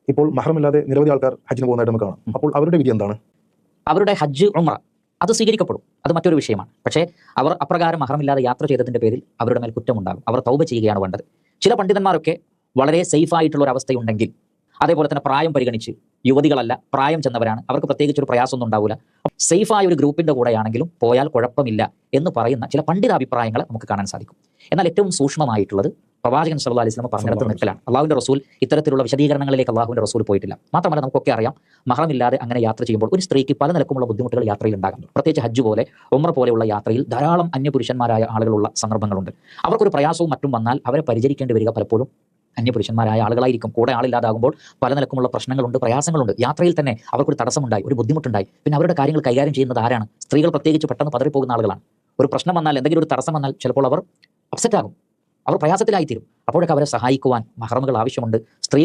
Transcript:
ഇപ്പോൾ മഹ്റമില്ലാതെ നിരവധി ആൾക്കാർ ഹജ്ജിന് പോകുന്നതായിട്ട് നമുക്ക് കാണാം. അപ്പോൾ അവരുടെ വിധി എന്താണ്? അവരുടെ ഹജ്ജ് ഉംറ അത് സ്വീകരിക്കപ്പെടും, അത് മറ്റൊരു വിഷയമാണ്. പക്ഷേ അവർ അപ്രകാരം മഹ്റമില്ലാതെ യാത്ര ചെയ്തതിന്റെ പേരിൽ അവരുടെ മേൽ കുറ്റമുണ്ടാകും. അവർ തൗബ ചെയ്യുകയാണ് വേണ്ടത്. ചില പണ്ഡിതന്മാരൊക്കെ വളരെ സേഫ് ആയിട്ടുള്ള ഒരു അവസ്ഥയുണ്ടെങ്കിൽ, അതേപോലെ തന്നെ പ്രായം പരിഗണിച്ച് യുവതികളല്ല പ്രായം ചെന്നവരാണ്, അവർക്ക് പ്രത്യേകിച്ച് ഒരു പ്രയാസമൊന്നും ഉണ്ടാവില്ല, സേഫായ ഒരു ഗ്രൂപ്പിന്റെ കൂടെയാണെങ്കിലും പോയാൽ കുഴപ്പമില്ല എന്ന് പറയുന്ന ചില പണ്ഡിതാഭിപ്രായങ്ങൾ നമുക്ക് കാണാൻ സാധിക്കും. എന്നാൽ ഏറ്റവും സൂക്ഷ്മമായിട്ടുള്ളത് പ്രവാചകൻ സല്ലല്ലാഹു അലൈഹി വസല്ലം പറഞ്ഞിടത്ത് നിൽക്കലാണ്. അള്ളാഹുവിന്റെ റസൂൽ ഇത്തരത്തിലുള്ള വിശദീകരണങ്ങളിലേക്ക് അള്ളാഹുവിന്റെ റസൂൽ പോയിട്ടില്ല. മാത്രമല്ല നമുക്കൊക്കെ അറിയാം, മഹ്റമില്ലാതെ അങ്ങനെ യാത്ര ചെയ്യുമ്പോൾ ഒരു സ്ത്രീക്ക് പല നിലക്കുമുള്ള ബുദ്ധിമുട്ടുകൾ യാത്രയിൽ ഉണ്ടാകാം. പ്രത്യേകിച്ച് ഹജ്ജ് പോലെ ഉംറ പോലെയുള്ള യാത്രയിൽ ധാരാളം അന്യപുരുഷന്മാരായ ആളുകളുള്ള സന്ദർഭങ്ങളുണ്ട്. അവർക്കൊരു പ്രയാസവും മറ്റും വന്നാൽ അവരെ പരിചരിക്കേണ്ടി വരിക പലപ്പോഴും അന്യപുരുഷന്മാരായ ആളുകളായിരിക്കും. കൂടെ ആളില്ലാതാകുമ്പോൾ പല നിലക്കുമുള്ള പ്രശ്നങ്ങളുണ്ട്, പ്രയാസങ്ങളുണ്ട്. യാത്രയിൽ തന്നെ അവർക്കൊരു തടസ്സമുണ്ടായി, ഒരു ബുദ്ധിമുട്ടുണ്ടായി. പിന്നെ അവരുടെ കാര്യങ്ങൾ കൈകാര്യം ചെയ്യുന്നത് ആരാണ്? സ്ത്രീകൾ പ്രത്യേകിച്ച് പെട്ടെന്ന് പതറിപ്പോകുന്ന ആളുകളാണ്. ഒരു പ്രശ്നം വന്നാൽ, എന്തെങ്കിലും ഒരു തടസ്സം വന്നാൽ ചിലപ്പോൾ അവർ അപ്സെറ്റ് ആകും, അവർ പ്രയാസത്തിലായിത്തീരും. അപ്പോഴൊക്കെ അവരെ സഹായിക്കുവാൻ മഹ്റമുകൾ ആവശ്യമുണ്ട്. സ്ത്രീകൾ